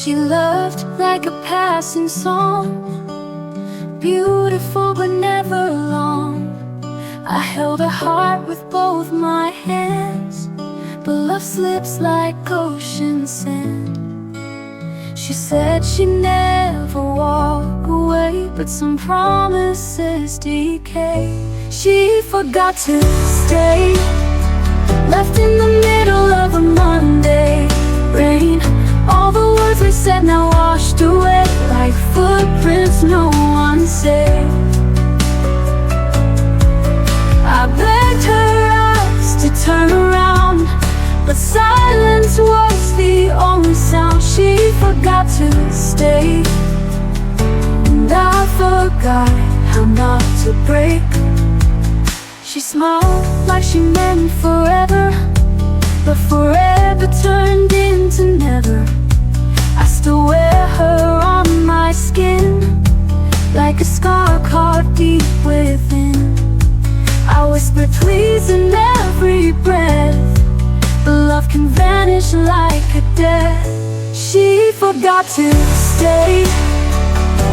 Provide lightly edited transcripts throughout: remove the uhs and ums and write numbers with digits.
She loved like a passing song, beautiful but never long. I held her heart with both my hands, but love slips like ocean sand. She said she'd never walk away, but some promises decay. She forgot to stay, left in the middle of a Monday rain. All the words we said now washed away like footprints no one saved. I begged her eyes to turn around, but silence was the only sound. She forgot to stay, and I forgot how not to break. She smiled like she meant forever, but forever turned into never. I still wear her on my skin, like a scar carved deep within. I whisper please in every breath, but love can vanish like a death. She forgot to stay,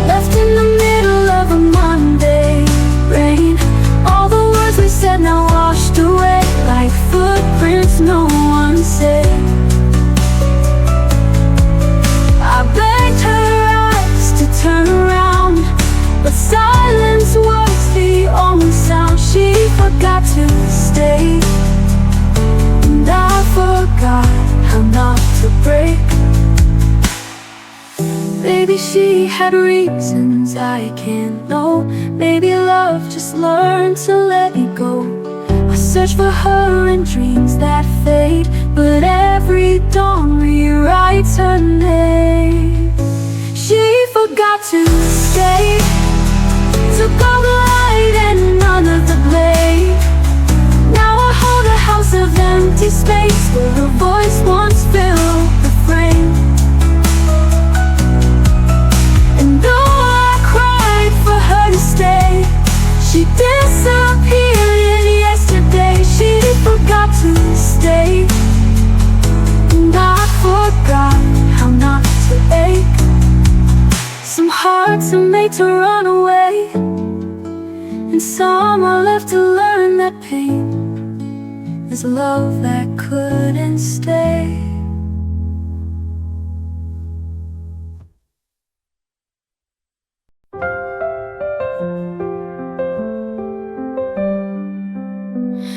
left in the middle of a Monday rain. All the words we said now washed away like footprints no one saved. I begged her eyes to turn around, but silence was the only sound. She forgot to stay, and I forgot how not to break. Maybe she had reasons I can't know. Maybe love just learned to let me go. I search for her in dreams that fade, but every dawn rewrites her name. She forgot to stay, took all the light and none of the blame. Now I hold a house of empty space where her voice once filled the frame. And though I cried for her to stay, she disappeared in yesterday. She forgot to stay, and I forgot how not to ache. Some hearts are made to run away, and some are left to learn that pain is love that couldn't stay.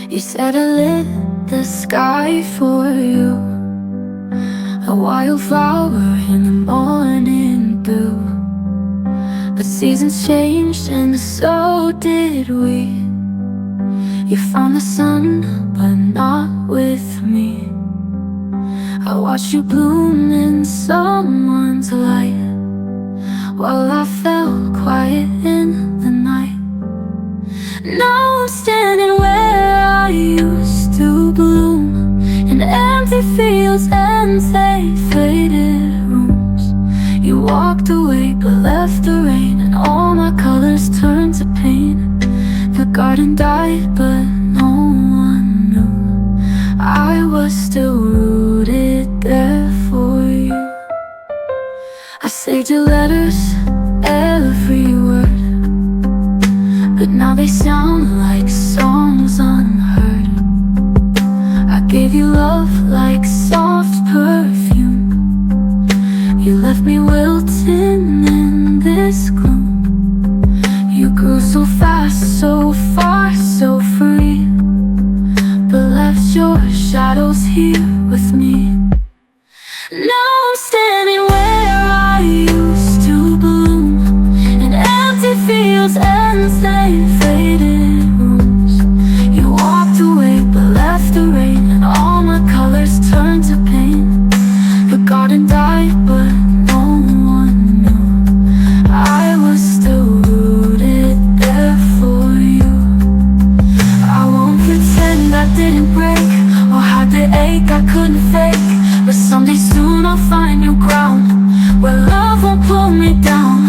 You said I lit the sky for you, a wildflower in the morning dew. But seasons changed and so did we. You found the sun, but not with me. I watched you bloom in someone's light, while I felt quiet in the night. Now I'm standing where I used to bloom, in empty fields and they faded rooms. You walked away but left the rain, and all my colors turned to pain. The garden died but no one knew I was still rooted there for you. I saved your letters, every word, but now they sound like songs unheard. I gave you love like soft perfume. You left me wilting in this gloom. You grew so fast, so far, so free, but left your shadows here with me. Now I'm standing where I used to bloom, in empty fields and they faded rooms. You walked away but left the rain, and all my colors turned to pain. The garden died but no one knew I was still rooted there for you. I won't pretend I didn't break, or hide the ache I couldn't fake. But someday soon I'll find new ground, where love won't pull me down.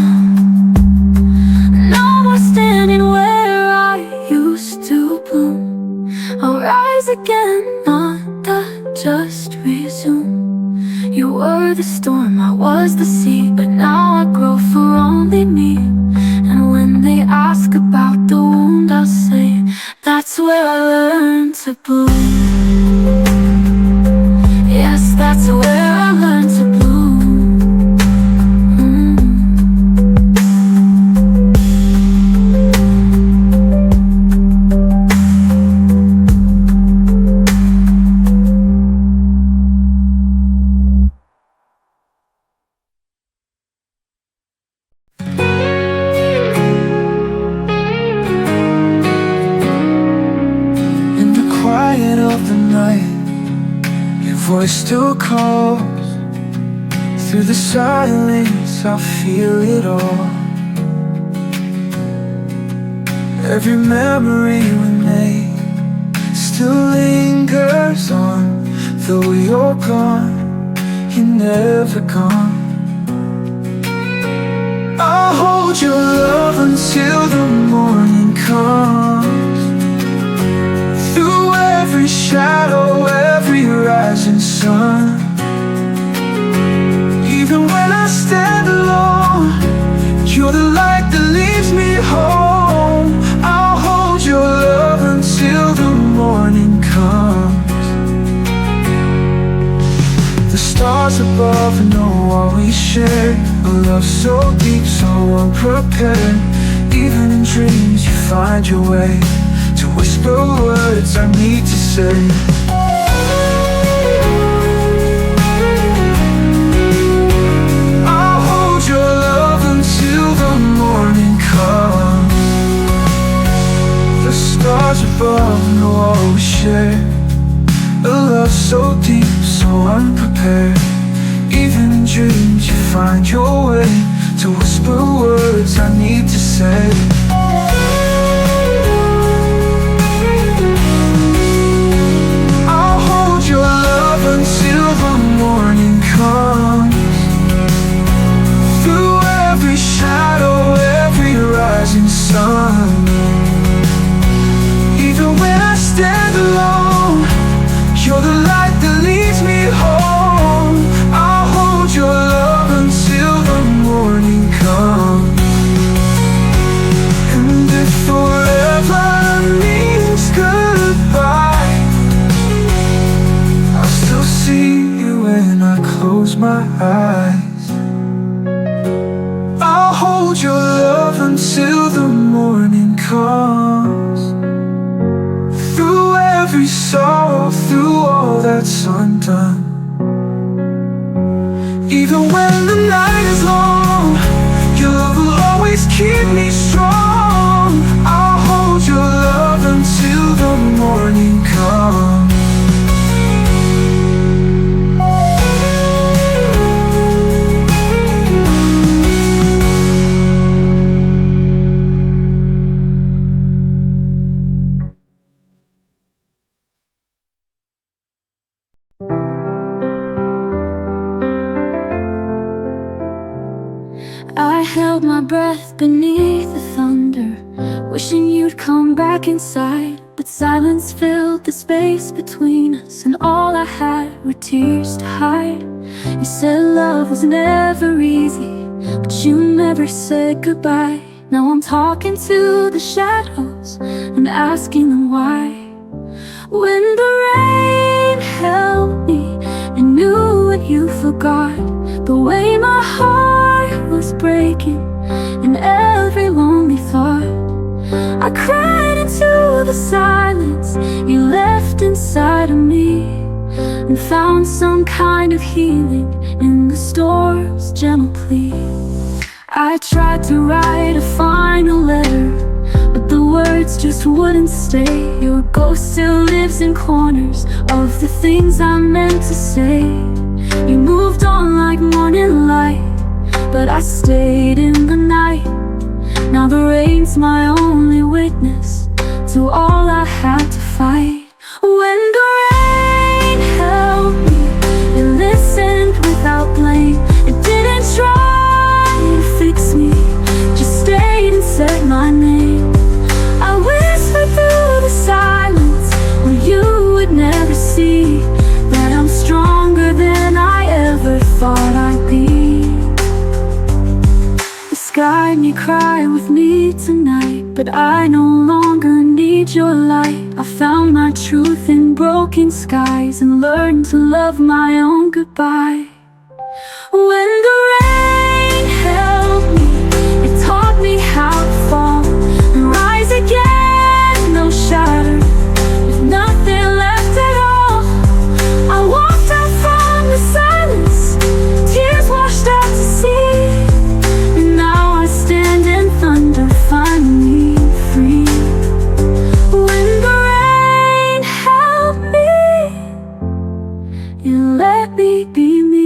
Now we're standing where I used to bloom. I'll rise again, not that just resume. You were the storm, I was the sea, but now I grow for only me. And when they ask about the wound, I'll say that's where I learned to bloom. Yes, that's where I learned to bloom. Voice still calls. Through the silence I feel it all. Every memory we made still lingers on. Though you're gone, you're never gone. I'll hold your love until the morning comes. Through every shadow, every rising sun. Even when I stand alone, you're the light that leads me home. I'll hold your love until the morning comes. The stars above know what we share. A love so deep, so unprepared. Even in dreams you find your way to whisper words I need to say. I'll hold your love until the morning comes. The stars above know all we share. A love so deep, so unprepared. Even in dreams you find your way to whisper words I need to say. Until the morning comes. Through every shadow, every rising sun. Even when I stand alone, you're the light that leads me home. I'll hold your love until the morning comes. And if forever means goodbye, see you when I close my eyes. I'll hold your love until the morning comes. Through every sorrow, through all that's undone. Even when the night is long, your love will always keep me strong. I'll hold your love until the morning comes. I held my breath beneath the thunder, wishing you'd come back inside. But silence filled the space between us, and all I had were tears to hide. You said love was never easy, but you never said goodbye. Now I'm talking to the shadows and asking them why. When the rain held me, I knew what you forgot. The way my heart was breaking in every lonely thought. I cried into the silence you left inside of me, and found some kind of healing in the storm's gentle plea. I tried to write a final letter, but the words just wouldn't stay. Your ghost still lives in corners of the things I meant to say. You moved on like morning light, but I stayed in the night. Now the rain's my only witness to all I had to fight. When the rain held me, it listened without blame. It didn't try to fix me, just stayed and said my name. I whispered through the silence where you would never see that I'm stronger than I ever sky may cry with me tonight, but I no longer need your light. I found my truth in broken skies and learned to love my own goodbye. When the rain held me, it taught me how to fall and rise again, no shatter, with nothing left at all. I walked out from the silence, tears washed out to sea, and now I stand in thunder, finally free. When the rain held me, it let me be me.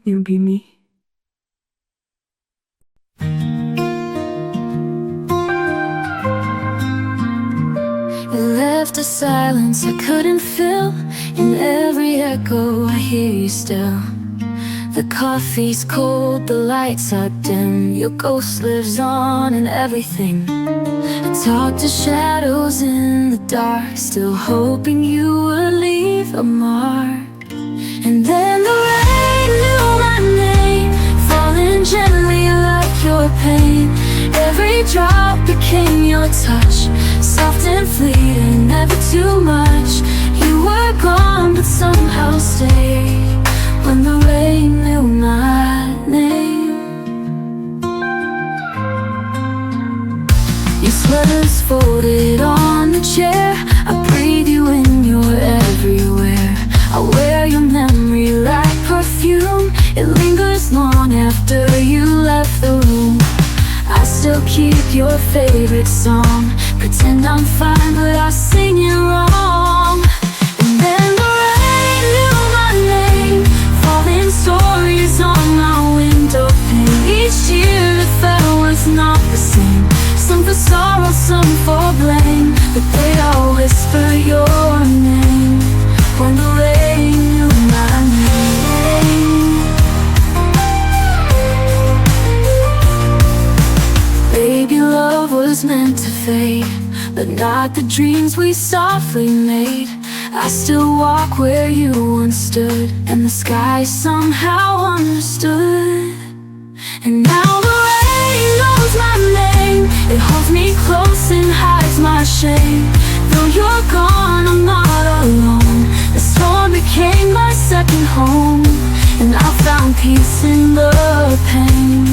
You'll be me. You left a silence I couldn't fill. In every echo I hear you still. The coffee's cold, the lights are dim. Your ghost lives on in everything. I talk to shadows in the dark, still hoping you will leave a mark. And then the rain knew my name, falling gently like your pain. Every drop became your touch, soft and fleeting, never too much. You were gone but somehow stayed. When the rain knew my name, your sweater's folded on the chair. I breathe you in, you're everywhere. I wear your memory like perfume. It lingers long after you left the room. I still keep your favorite song, pretend I'm fine but I sing it wrong. And then the rain knew my name, falling stories on my window pane. Each year it felt was not the same, some for sorrow, some for blame, but they all whisper your name. When the rain knew my name, baby, love was meant to fade, but not the dreams we softly made. I still walk where you once stood, and the sky somehow understood. And now the rain knows my name, it holds me close and hides my shame. Though you're gone, I'm not alone. The storm became my second home, and I found peace in the pain.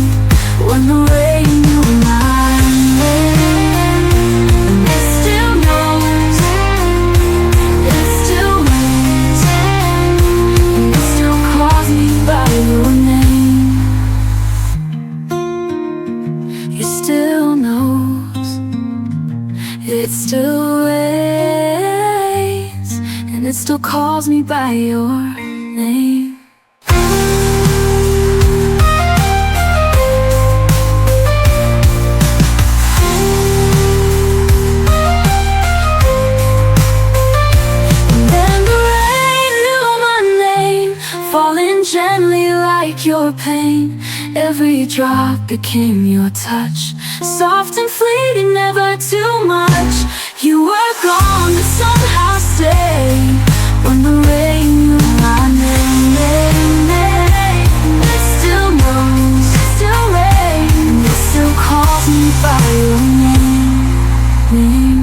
When the rain knew my name, and it still knows, it still knows, and it still calls me by your name. It still knows, it still waits, and it still calls me by your name. Gently like your pain, every drop became your touch, soft and fleeting, never too much. You were gone but somehow stayed. When the rain knew my name, it still knows, it still rains, it still calls me by your name.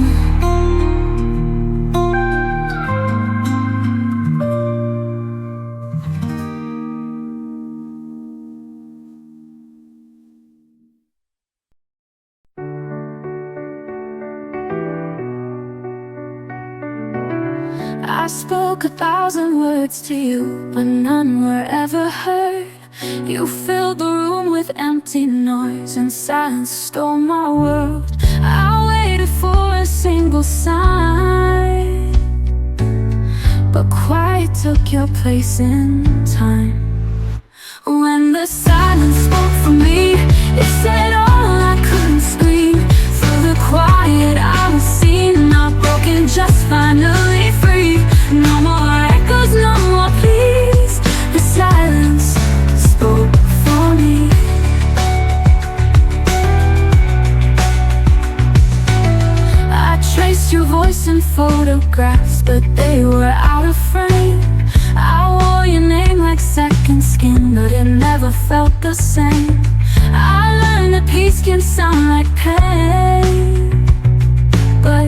I spoke 1,000 words to you, but none were ever heard. You filled the room with empty noise, and silence stole my world. I waited for a single sign, but quiet took your place in time. When the silence spoke for me, it said all I couldn't scream. Through the quiet I was seen, not broken, just finally free. No more echoes, no more pleas. The silence spoke voice in photographs, but they were out of frame. I wore your name like second skin, but it never felt the same. I learned that peace can sound like pain, but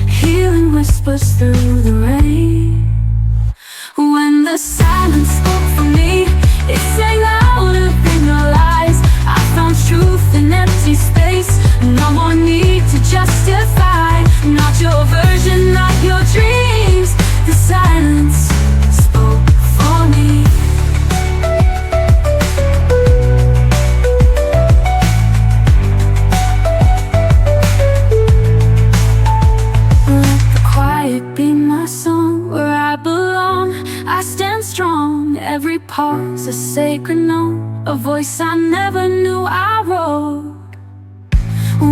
healing whispers through the rain. When the silence spoke for me, it sang louder than your lies. I found truth in empty space, no more need to justify. Not your version, not your dreams. The silence spoke for me. Let the quiet be my song, where I belong. I stand strong, every pause a sacred note, a voice I never knew I wrote.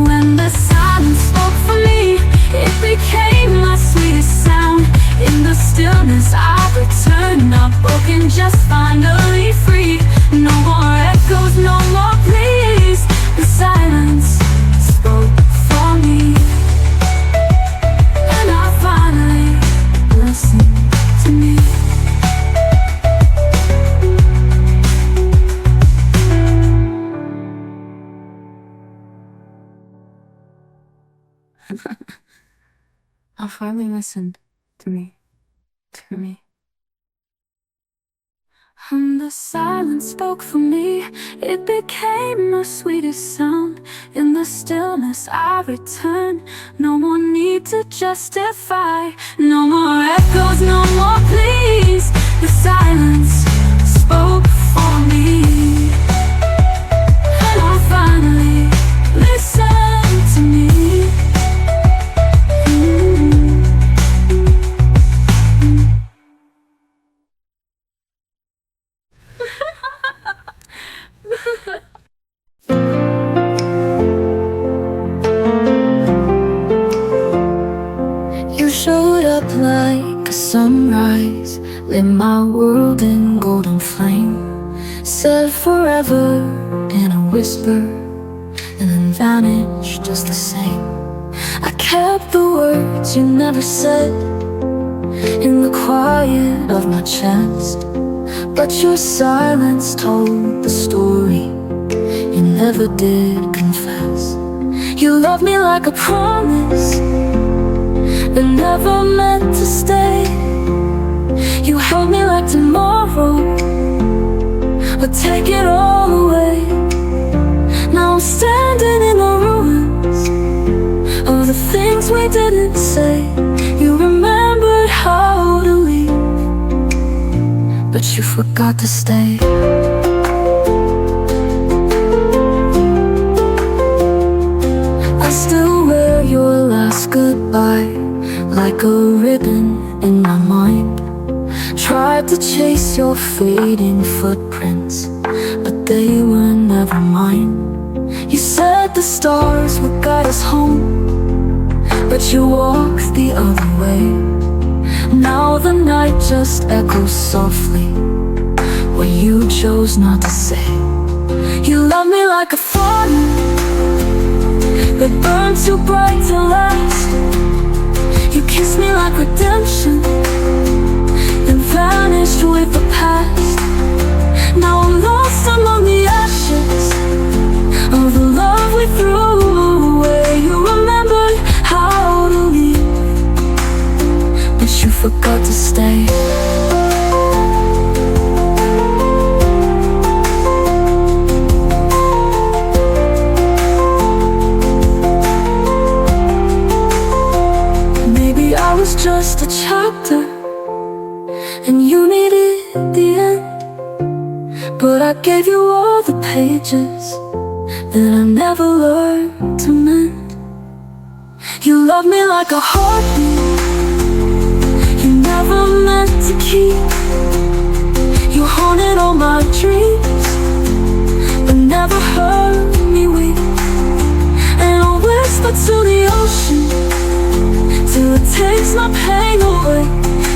When the silence spoke for me, it became my sweetest sound. In the stillness I returned, not broken, just finally free. No more echoes, no more pleas. The silence spoke for me, and I finally listened to me. I finally listened to me. And the silence spoke for me, it became my sweetest sound. In the stillness I returned, no more need to justify. No more echoes, no more pleas. The silence spoke for me, and I finally listened to me. You showed up like a sunrise, lit my world in golden flame. Said forever in a whisper, and then vanished just the same. I kept the words you never said in the quiet of my chest, but your silence told the story you never did confess. You loved me like a promise that never meant to stay. You held me like tomorrow would take it all away. Now I'm standing in the ruins of the things we didn't say. You remembered how to leave, but you forgot to stay. I still wear your last goodbye like a ribbon in my mind. Tried to chase your fading footprints, but they were never mine. You said the stars would guide us home, but you walked the other way. Now the night just echoes softly what you chose not to say. You love me like a fire that burned too bright to last. You kissed me like redemption, then vanished with the past. Now I'm lost among the ashes of the love we threw away. You remembered how to leave, but you forgot to stay. I was just a chapter, and you needed the end, but I gave you all the pages that I never learned to mend. You loved me like a heartbeat you never meant to keep. You haunted all my dreams, but never heard me weep. And I whisper to the ocean till it takes my pain away.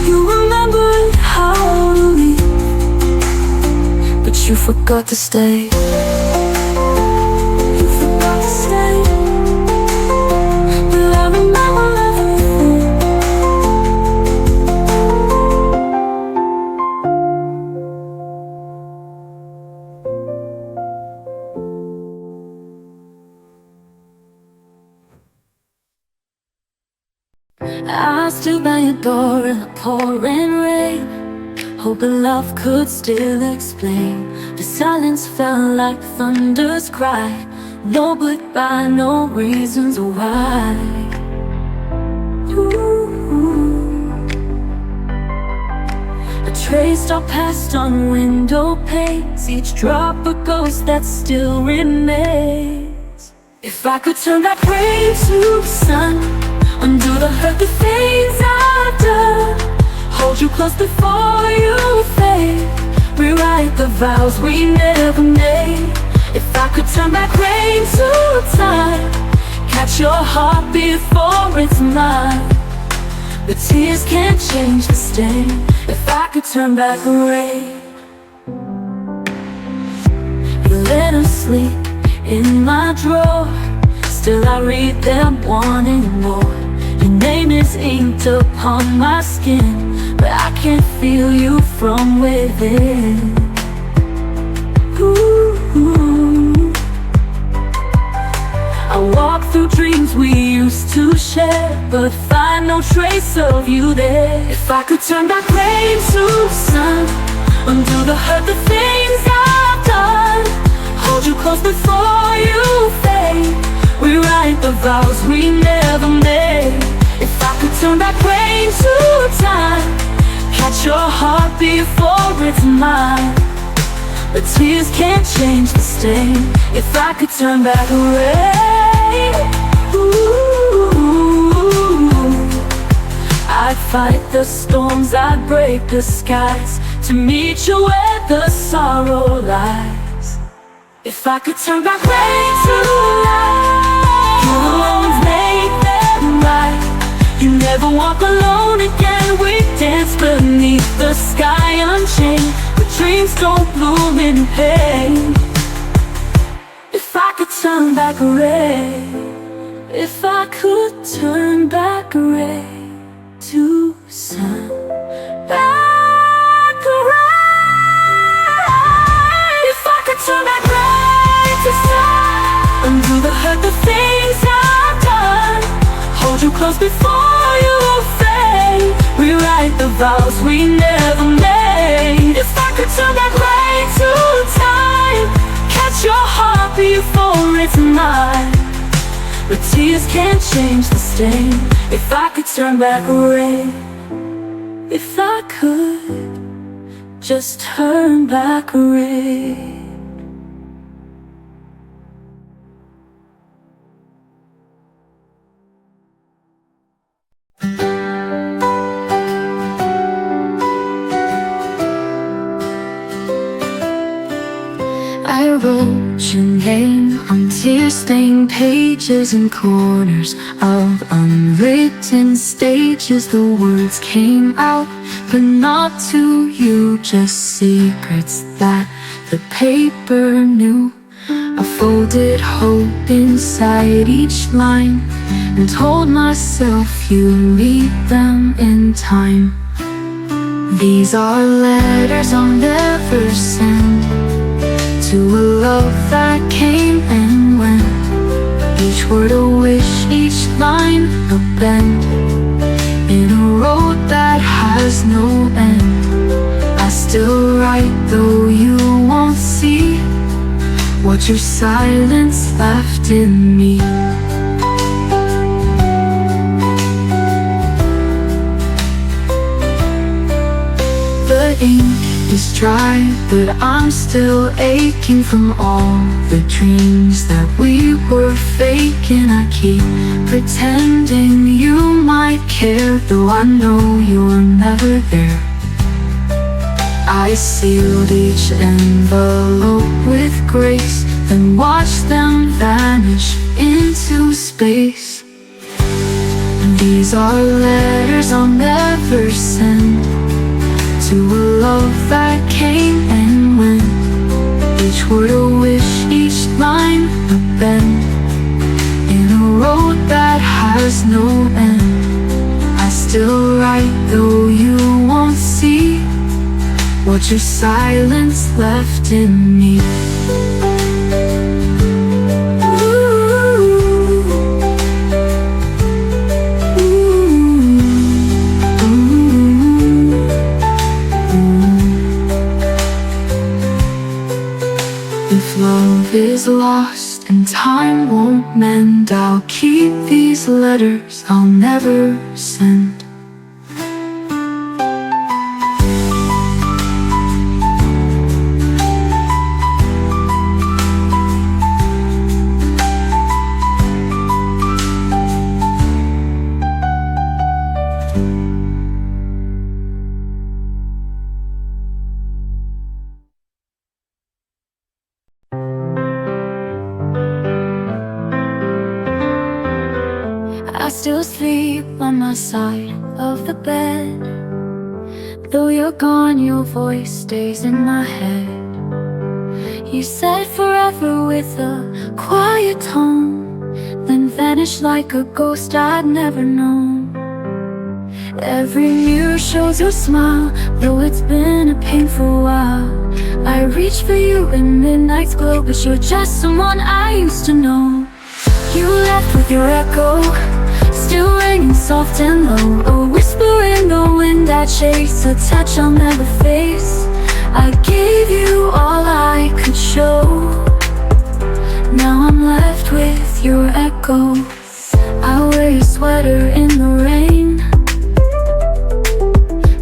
You remembered how to leave, but you forgot to stay. You forgot to stay, but I remember everything. I stood by your door in the pouring rain, hoping love could still explain. The silence felt like thunder's cry. No goodbye, no reasons why. A traced our past on window panes, each drop a ghost that still remains. If I could turn back rain to sun, undo the hurt the things I've done, hold you close before you fade, rewrite the vows we never made. If I could turn back rain to time, catch your heart before it's mine. The tears can't change the stain. If I could turn back rain. Your letters sleep in my drawer, still I read them wanting more. Your name is inked upon my skin, but I can't feel you from within. Ooh. I walk through dreams we used to share, but find no trace of you there. If I could turn back rain to sun, undo the hurt, the things I've done, hold you close before you fade, rewrite the vows we never made. If I could turn back rain to time, catch your heart before it's mine. But tears can't change the stain. If I could turn back rain, ooh, I'd fight the storms, I'd break the skies to meet you where the sorrow lies. If I could turn back rain to light, you'll always make them right. You never walk alone again. We dance beneath the sky unchained, but dreams don't bloom in pain. If I could turn back rain, if I could turn back rain to sun, back rain. If I could turn back rain to sun, undo the hurt, the things I've done, hold you close before you fade, rewrite the vows we never made. If I could turn back rain to time, catch your heart before it's mine. But tears can't change the stain. If I could turn back rain, if I could just turn back rain. I wrote your name on tear-stained pages and corners of unwritten stages. The words came out, but not to you, just secrets that the paper knew. I folded hope inside each line and told myself you'd read them in time. These are letters I'll never send to a love that came and went. Each word a wish, each line a bend, in a road that has no end. I still write though you won't see what your silence left in me. The ink is dry, but I'm still aching from all the dreams that we were faking. I keep pretending you might care, though I know you're never there. I sealed each envelope with grace, then watched them vanish into space. These are letters I'll never send to a love that came and went. Each word a wish, each line a bend, in a road that has no end. I still write though you won't see what your silence left in me. Ooh. Ooh. mend. I'll keep these letters I'll never send. I still sleep on my side of the bed. Though you're gone, your voice stays in my head. You said forever with a quiet tone, then vanished like a ghost I'd never known. Every mirror shows your smile, though it's been a painful while. I reach for you in midnight's glow, but you're just someone I used to know. You left with your echo, still ringing soft and low, a whisper in the wind I chase, a touch I'll never face. I gave you all I could show. Now I'm left with your echo. I wear your sweater in the rain,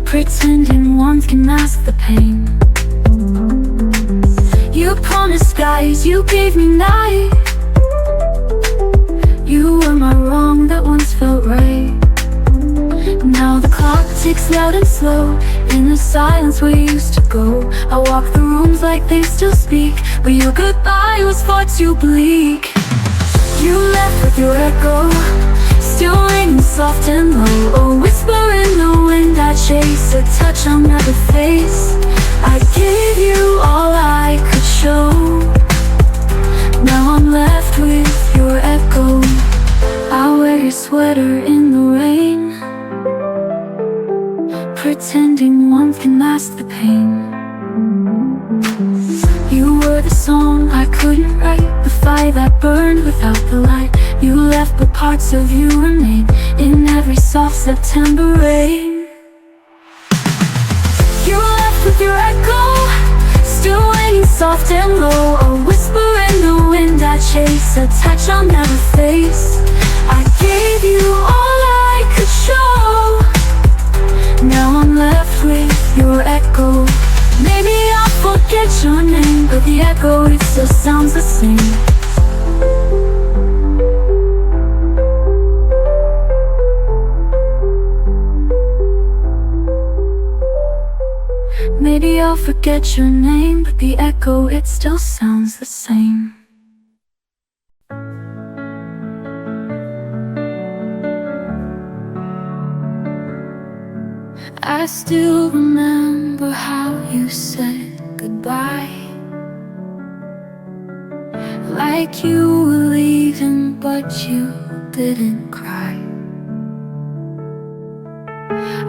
pretending warmth can mask the pain. You promised skies, you gave me night. You were my wrong that once felt right. Now the clock ticks loud and slow, in the silence we used to go. I walk the rooms like they still speak, but your goodbye was far too bleak. You left with your echo, still ringing soft and low, a whisper in the wind I chase, a touch I'll never face. I gave you all I could show. Now I'm left with your echo. I wear your sweater in the rain, pretending warmth can mask the pain. You were the song I couldn't write, the fire that burned without the light. You left, but parts of you remain in every soft September rain. You left with your echo, still ringing soft and low, a whisper in the wind I chase, a touch I'll never face. I gave you all I could show. Now I'm left with your echo. Maybe I'll forget your name, but the echo, it still sounds the same. Maybe I'll forget your name, but the echo, it still sounds the same. I still remember how you said goodbye, like you were leaving, but you didn't cry.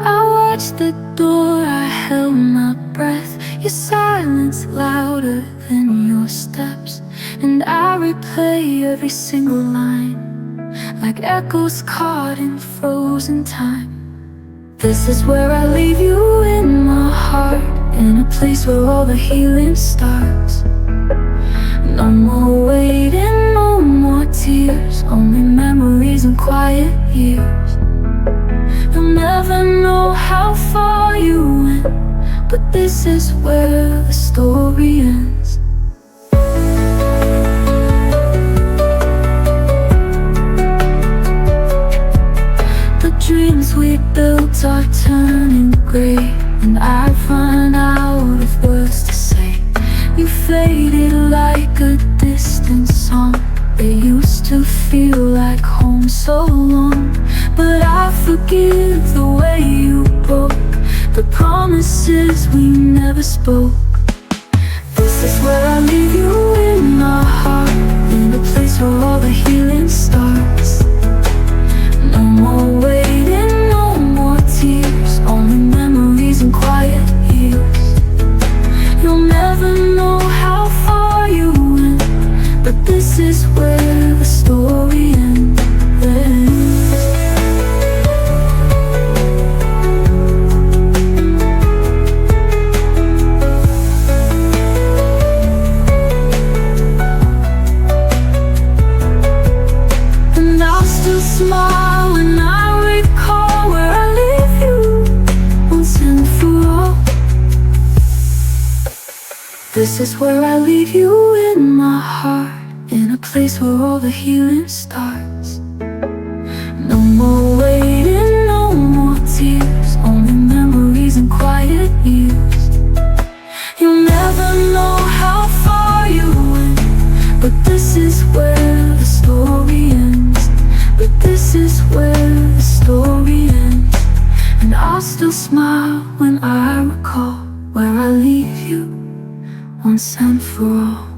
I watched the door, I held my breath, your silence louder than your steps, and I replay every single line, like echoes caught in frozen time. This is where I leave you, in my heart, in a place where all the healing starts. No more waiting, no more tears, only memories and quiet years. You'll never know how far you went, but this is where the story ends. The dreams we built are turning gray, and I've run out of words to say. You faded like a distant song, they used to feel like home so long. But I forgive the way you broke the promises we never spoke. This is where I leave you, in my heart, in a place where all the healing starts. No more waiting, no more tears, only memories and quiet years. You'll never know how far you went, but this is where the story ends. This is where I leave you in my heart, in a place where all the healing starts. No more waiting, no more tears, only memories and quiet years. You'll never know how far you went, but this is where the story ends. But this is where the story ends. And I'll still smile when I recall where I leave you once and for all.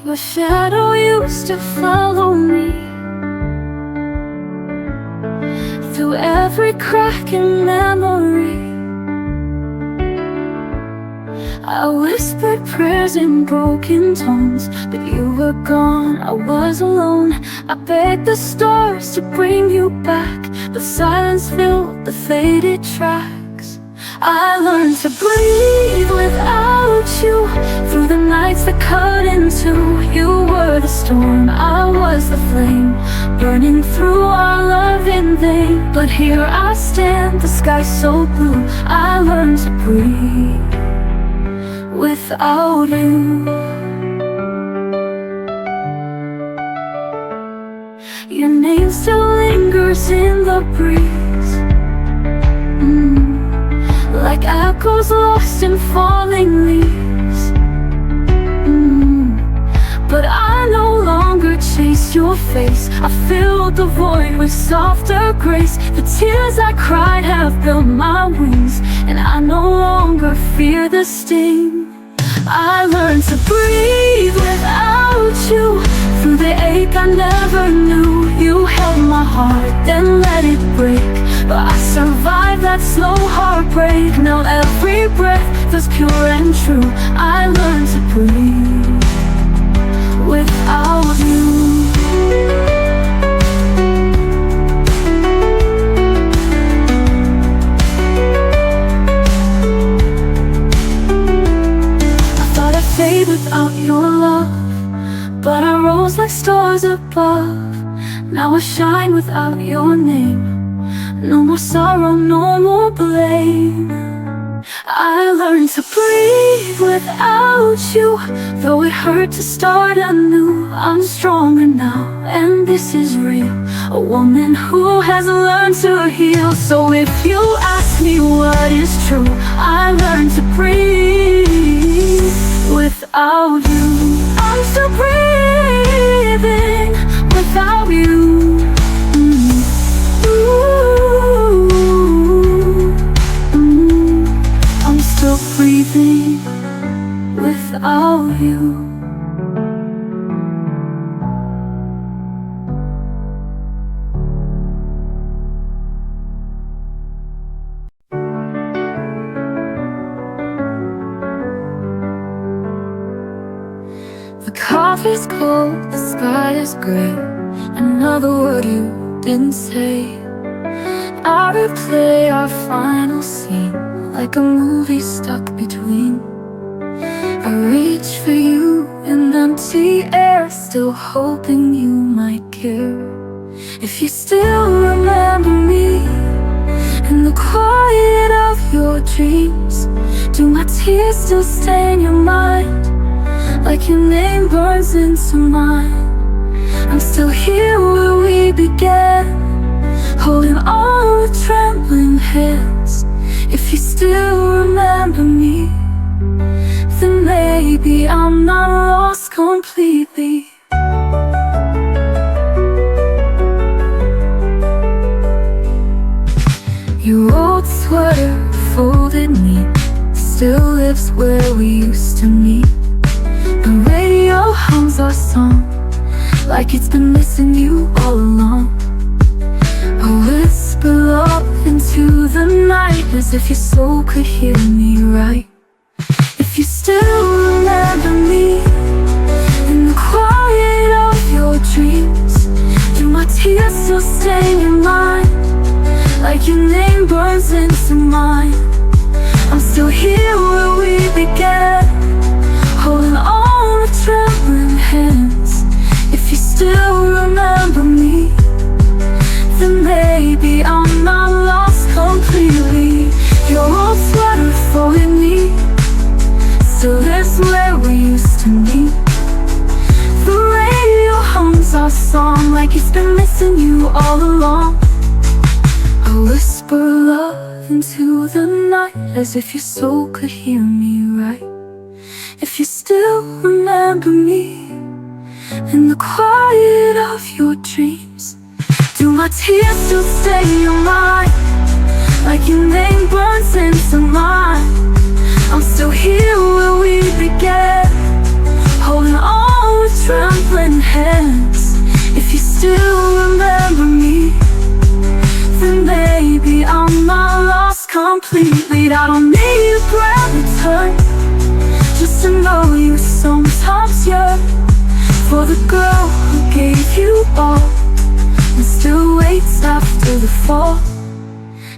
Your shadow used to follow me through every crack in memory. I whispered prayers in broken tones, but you were gone, I was alone. I begged the stars to bring you back, but silence filled the faded tracks. I learned to breathe without you, through the nights that cut in two. You were the storm, I was the flame, burning through our love in vain. But here I stand, the sky so blue. I learned to breathe without you. Your name still lingers in the breeze, like echoes lost in falling leaves. But I no longer chase your face, I filled the void with softer grace. The tears I cried have built my wings, and I no longer fear the sting. I learned to breathe without you, through the ache I never knew. You held my heart, then let it break, but I survived that slow heartbreak. Now every breath feels pure and true. I learned to breathe without you. Fade without your love, but I rose like stars above. Now I shine without your name. No more sorrow, no more blame. I learned to breathe without you, though it hurt to start anew. I'm stronger now, and this is real, a woman who has learned to heal. So if you ask me what is true, I learned to breathe without you. I'm still breathing without you. I'm still breathing without you. The coffee's cold, the sky is gray. Another word you didn't say. I replay our final scene, like a movie stuck between. I reach for you in empty air, still hoping you might care. If you still remember me in the quiet of your dreams, do my tears still stay in your mind, like your name burns into mine? I'm still here where we began, holding on with trembling hands. If you still remember me, then maybe I'm not lost completely. Your old sweater, folded neat, still lives where we used to meet. The radio hums our song, like it's been missing you all along. A whisper love into the night, as if your soul could hear me right. If you still remember me in the quiet of your dreams, do my tears still stay in your mind, like your name burns into mine? I'm still here where we began, holding on with trembling whisper love into the night, as if your soul could hear me right. If you still remember me in the quiet of your dreams, do my tears still stay in your mind, like your name burns into mine? I'm still here where we began, holding on with trembling hands. If you still remember me, then maybe I'm not lost completely. I don't need a grand return, just to know you sometimes yearn for the girl who gave you all and still waits after the fall.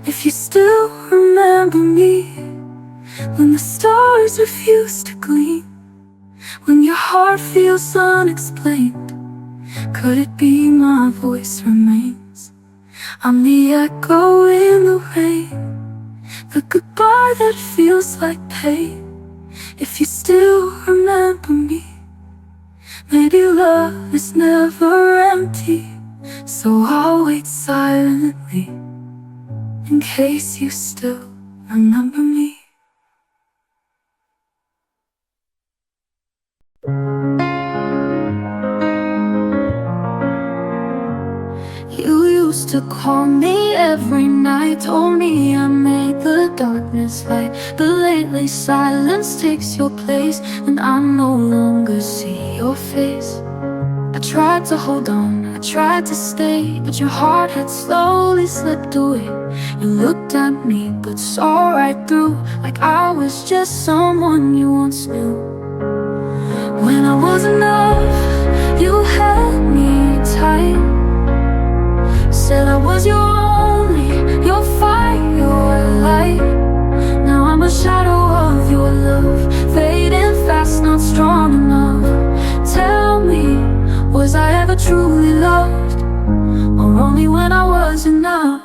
If you still remember me, when the stars refuse to gleam, when your heart feels unexplained, could it be my voice remains? I'm the echo in the rain, the goodbye that feels like pain. If you still remember me, maybe love is never empty, so I'll wait silently in case you still remember me. You used to call me every night, told me I made the darkness light. But lately silence takes your place, and I no longer see your face. I tried to hold on, I tried to stay, but your heart had slowly slipped away. You looked at me but saw right through, like I was just someone you once knew. When I was enough, you held me tight, said I was your only, your fire, your light. Now I'm a shadow of your love, fading fast, not strong enough. Tell me, was I ever truly loved, or only when I was enough?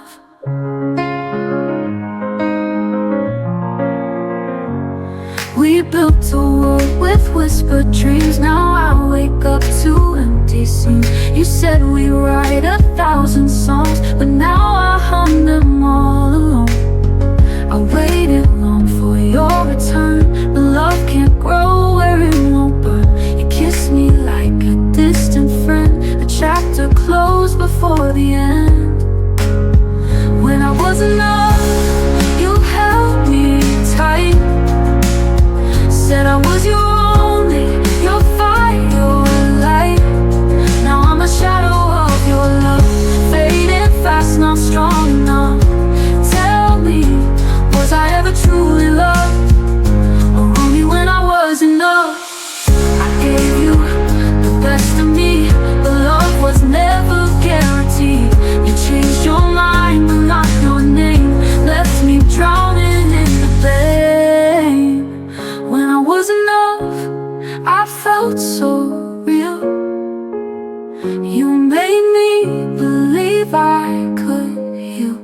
We built a world with whispered dreams. Now I wake up to empty scenes. You said we write 1,000 songs, but now I hum them all alone. I waited long for your return, but love can't grow where it won't burn. You kissed me like a distant friend, a chapter closed before the end. When I was enough, you held me tight, said I was your only, your fire, your light. Now I'm a shadow of your love, fading fast, not strong enough. Tell me, was I ever truly loved, or only when I was enough? I gave you the best of me, but love was never guaranteed. You changed your mind, but not your name, left me drowning in the blame. When I was enough, I felt so real. You made me believe I could heal.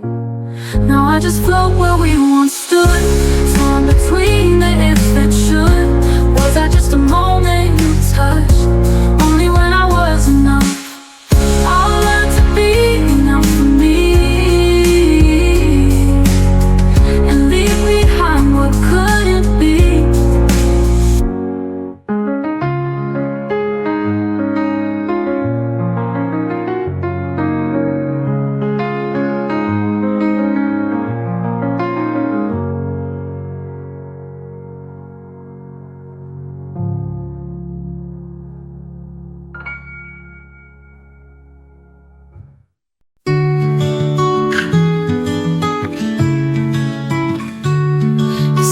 Now I just float where we once stood, torn between the if and should. Was I just a moment you touched, only when I was enough? I'll learn to be enough for me, and leave behind what couldn't be.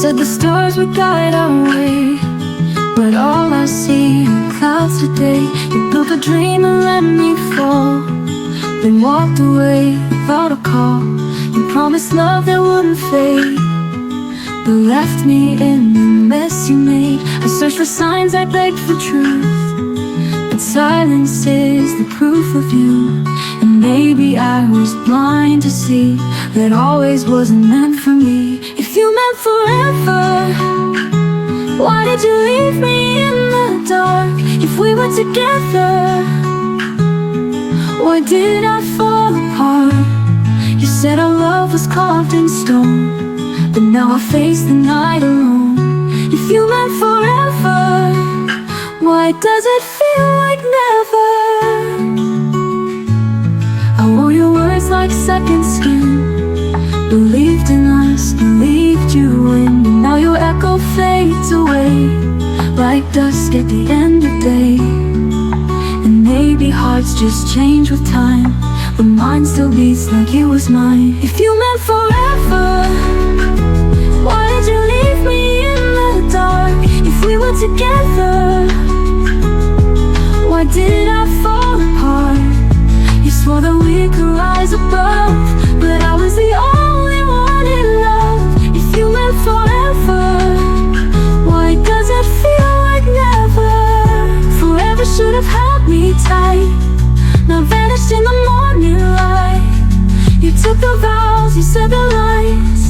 Said the stars would guide our way, but all I see are clouds today. You built a dream and let me fall, then walked away without a call. You promised love that wouldn't fade, but left me in the mess you made. I searched for signs, I begged for truth, but silence is the proof of you. And maybe I was blind to see that always wasn't meant for me. If you meant forever, why did you leave me in the dark? If we were together, why did I fall apart? You said our love was carved in stone, but now I face the night alone. If you meant forever, why does it feel like never? I wore your words like second skin, believed in us, believed you in. And now your echo fades away like dusk at the end of day. And maybe hearts just change with time, but mine still beats like it was mine. If you meant forever, why did you leave me in the dark? If we were together, why did I fall apart? You swore that we could rise above, but I was the only one in love. If you meant forever, why does it feel like never? Forever should have held me tight, now vanished in the morning light. You took the vows, you said the lies,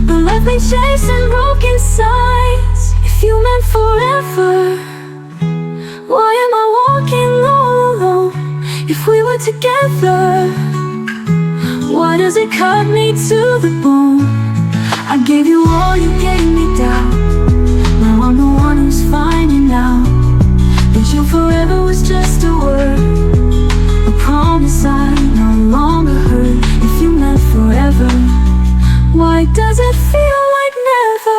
but left me chasing broken signs. If you meant forever, why am I walking all alone? If we were together, why does it cut me to the bone? I gave you all, you gave me doubt. Now I'm the one who's finding out that you forever was just a word, a promise I no longer heard. If you meant forever, why does it feel like never?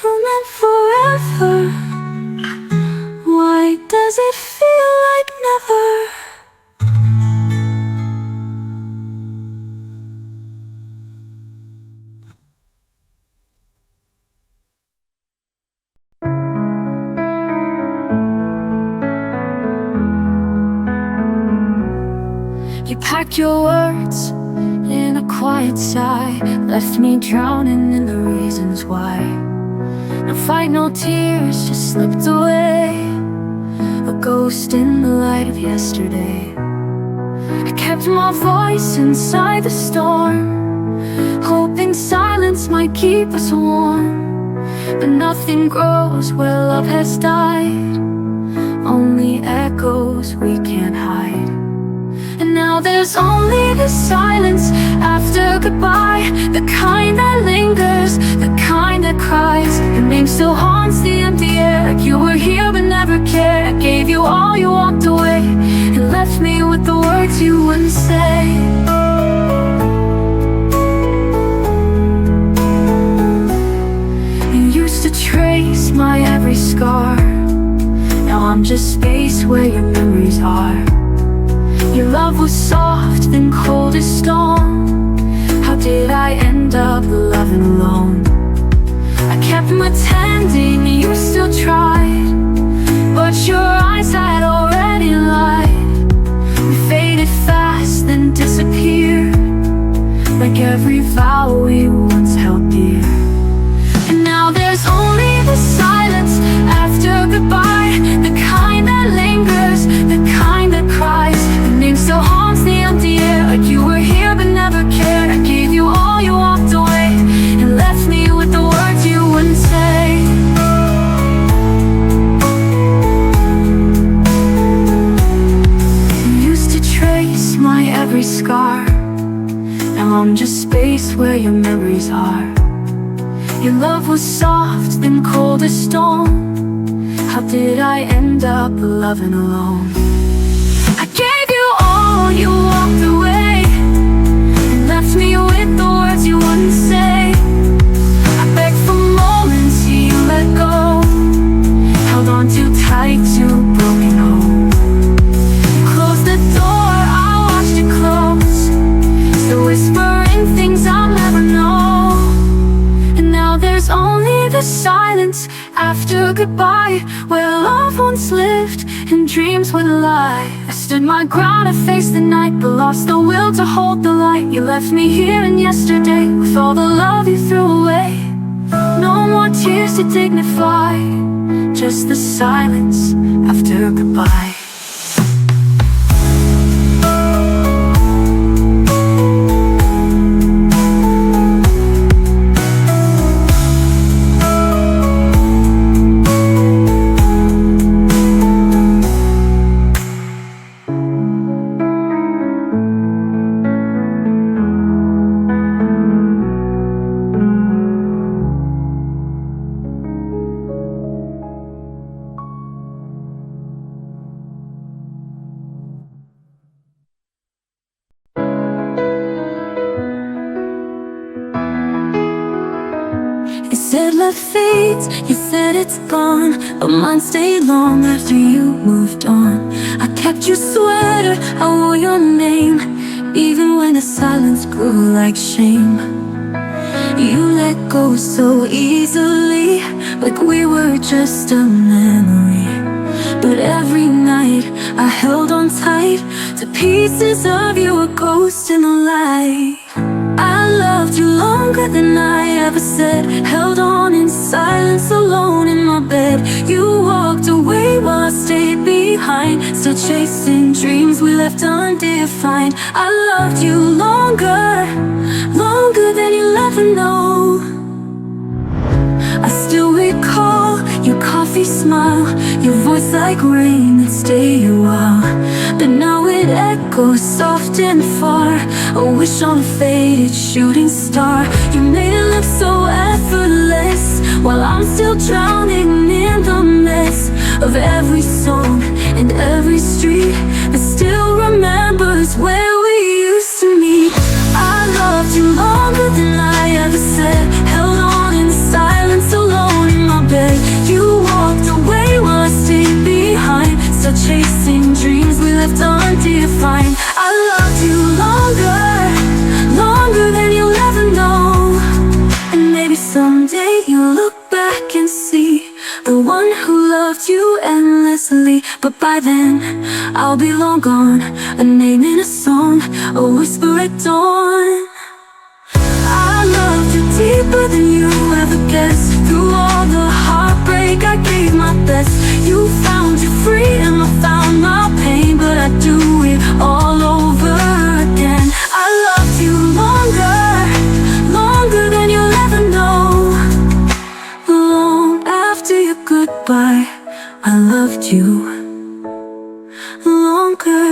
You meant forever, why does it feel like never? You packed your words in a quiet sigh, left me drowning in the reasons why. No fight, no tears, just slipped away, a ghost in the light of yesterday. I kept my voice inside the storm, hoping silence might keep us warm. But nothing grows where love has died, only echoes we can't hide. And now there's only the silence after goodbye, the kind that lingers, the kind that cries. Your name still haunts the empty air, like you were here but never cared. I gave you all, you walked away, and left me with the words you wouldn't say. You used to trace my every scar, now I'm just space where your memories are. Your love was soft, then cold as stone. How did I end up loving alone? I kept pretending you still tried, but your eyes had already lied. We faded fast, then disappeared, like every vow we once held dear. And now there's only the silence after goodbye, the kind that lingers, the kind that cries. The name still haunts the empty air, like you were here but never cared. I gave you all, you walked away, and left me with the words you wouldn't say. You used to trace my every scar, now I'm just space where your memories are. Your love was soft, then cold as stone. How did I end up loving alone? I gave you all, you walked away, and left me with the words you wouldn't say. I begged for moments, you let go, held on too tight to a broken home. You closed the door, I watched it close, still whispering things I'll never know. And now there's only the silence after goodbye, where love once lived and dreams would lie. I stood my ground, I faced the night, but lost the will to hold the light. You left me here in yesterday, with all the love you threw away. No more tears to dignify, just the silence after goodbye. You said love fades, you said it's gone, but mine stayed long after you moved on. I kept your sweater, I wore your name, even when the silence grew like shame. You let go so easily, like we were just a memory. But every night I held on tight to pieces of you, a ghost in the light. I loved you longer than I ever said, held on in silence alone in my bed. You walked away while I stayed behind, still chasing dreams we left undefined. I loved you longer, longer than you'll ever know. I still recall your coffee smile, your voice like rain that stayed a while. But now it echoes soft and far, a wish on a faded shooting star. You made it look so effortless, while I'm still drowning in the mess of every song and every street that still remembers where we used to meet. I loved you longer than I ever said, held on in silence alone in my bed. You walked away while I stayed behind, still chasing dreams we left undefined. I loved you longer, longer than you'll ever know. And maybe someday you'll look back and see the one who loved you endlessly. But by then, I'll be long gone, a name in a song, a whisper at dawn. I loved you deeper than you ever guessed. Through all the heartbreak, I gave my best. You found your freedom, I found my pain, but I'd do it all over again. I loved you longer, longer than you'll ever know. Long after your goodbye, I loved you longer.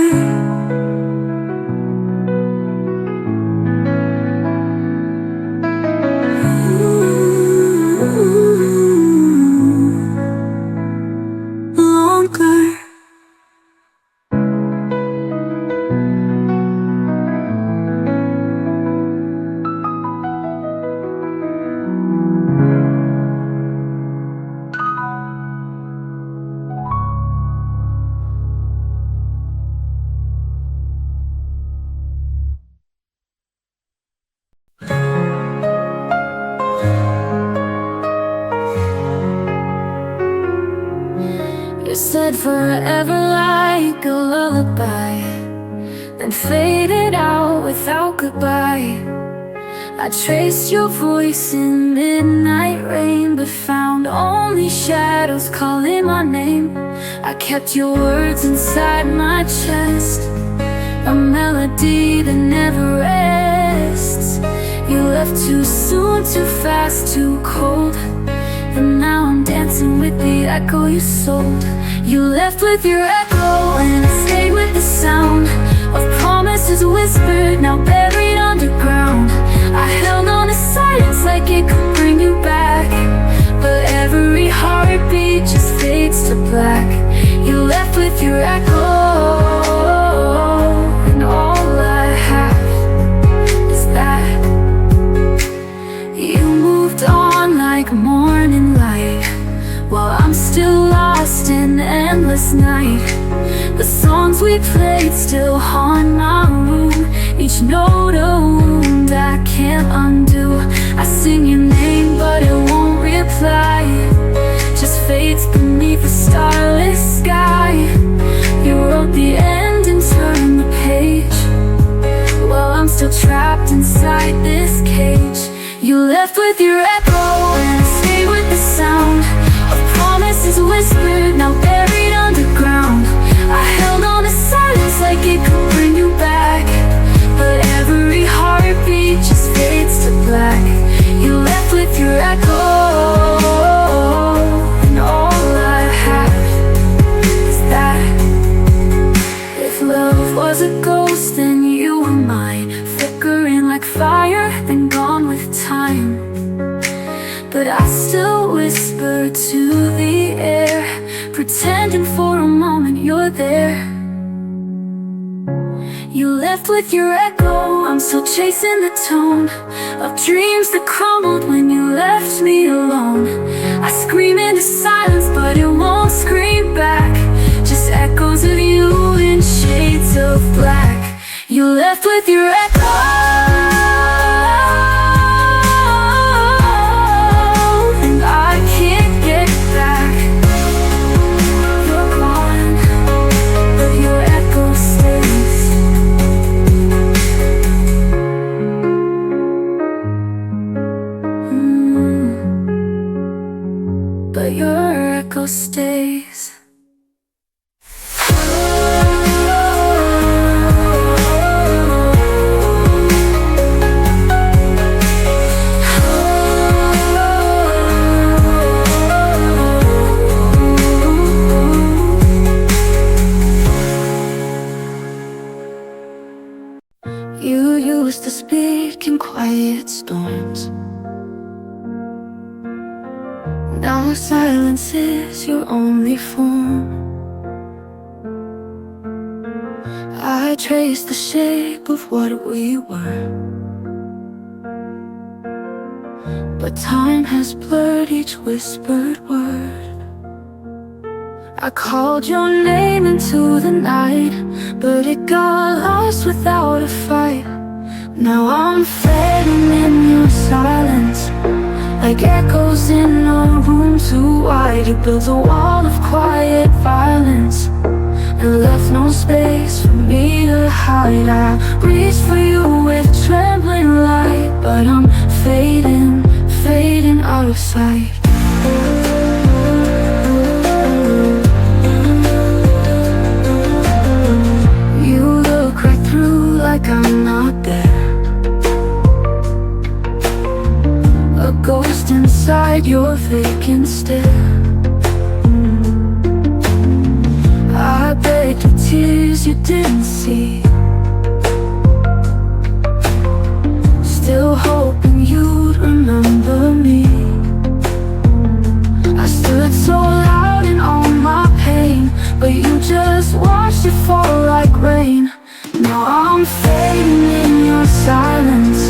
You said forever like a lullaby, then faded out without goodbye. I traced your voice in midnight rain, but found only shadows calling my name. I kept your words inside my chest, a melody that never rests. You left too soon, too fast, too cold, and now I'm dancing with the echo you sold. You left with your echo and I stayed with the sound of promises whispered, now buried underground. I held on to silence like it could bring you back, but every heartbeat just fades to black. You left with your echo, and all I have is that. You moved on like morning light, while I'm still lost in endless night. The songs we played still haunt my room, each note a wound I can't undo. I sing your name but it won't reply, just fades beneath the starless sky. You wrote the end and turned the page, while I'm still trapped inside this cage. You left with your echo and I stayed with the sound of promises whispered, was a ghost and you were mine, flickering like fire, then gone with time. But I still whisper to the air, pretending for a moment you're there. You left with your echo, I'm still chasing the tone of dreams that crumbled when you left me alone. I scream into silence, but it won't scream back, just echoes of you in shades of black. You left with your echo, and I can't get back. You're gone, but your echo stays. But your echo stays. You used to speak in quiet storms. Now silence is your only form. I trace the shape of what we were, but time has blurred each whispered word. I called your name into the night, but it got lost without a fight. Now I'm fading in your silence, like echoes in a room too wide. You built a wall of quiet violence and left no space for me to hide. I reached for you with trembling light, but I'm fading, fading out of sight. You look right through like I'm not there, a ghost inside your vacant stare. I begged with tears you didn't see, still hoping you'd remember me. I stood so loud in all my pain, but you just watched it fall like rain. Now I'm fading in your silence,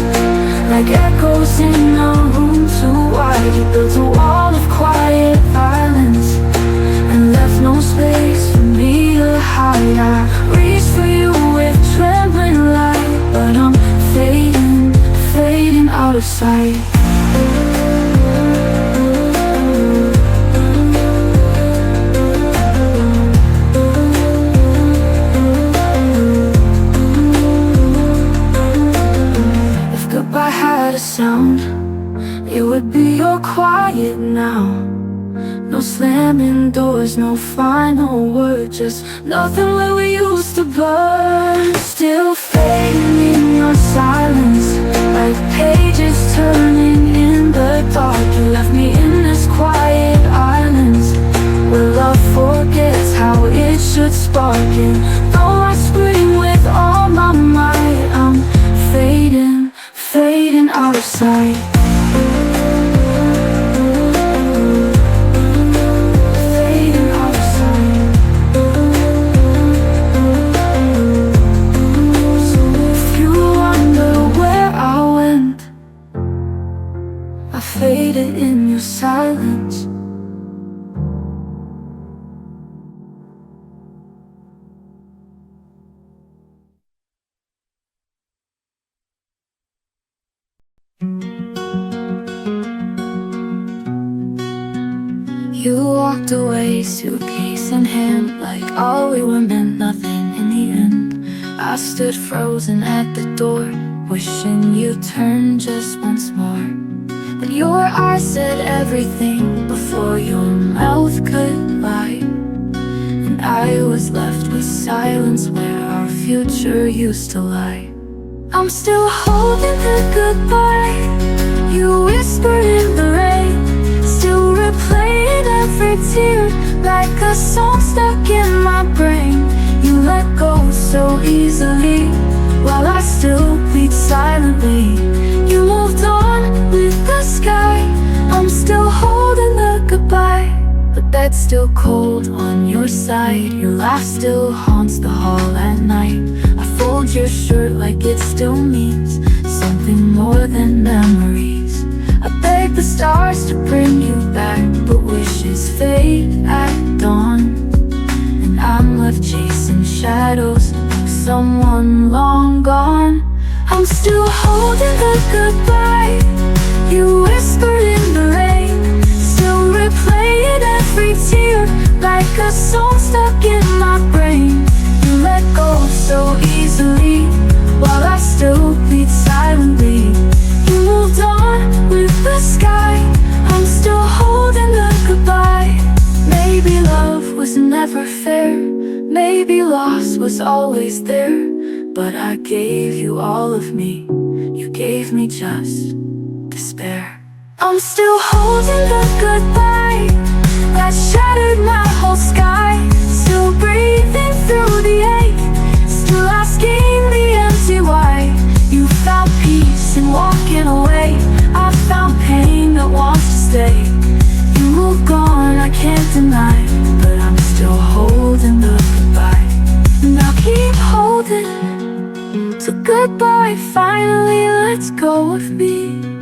like echoes in a room too wide. You built a wall of quiet violence and left no space for me to hide. I reached for you with trembling light, but I'm fading, fading out of sight. I had a sound, it would be your quiet now. No slamming doors, no final word, just nothing where we used to burn. Still fading in your silence, like pages turning in the dark. You left me in this quiet island where love forgets how it should spark. And though I scream with all my might, I'm fading, fading out of sight. Fading out of sight. So if you wonder where I went, I faded in your silence. You walked away, suitcase in hand, like all we were meant nothing in the end. I stood frozen at the door, wishing you'd turn just once more. But your eyes said everything before your mouth could lie, and I was left with silence where our future used to lie. I'm still holding the goodbye you whispered in the rain, still replaying every tear like a song stuck in my brain. You let go so so easily, while I still bleed silently. You moved on with the sky, I'm still holding the goodbye. But bed's still cold on your side, your laugh still haunts the hall at night. I fold your shirt like it still means something more than memories. I beg the stars to bring you back, but wishes fade at dawn. And I'm left chasing shadows of someone long gone. I'm still holding the goodbye you whispered in the rain, still replaying every tear like a song stuck in my brain. You let go so easily, while I still bleed silently. You moved on with the sky, I'm still holding the goodbye. Maybe love was never fair, maybe loss was always there. But I gave you all of me, you gave me just despair. I'm still holding the goodbye that shattered my whole sky. Still breathing through the ache, still asking the empty why. You found peace in walking away, I found pain that wants to stay. You moved on, I can't deny, but I'm still holding the goodbye. Now keep holding, so goodbye finally lets go of me.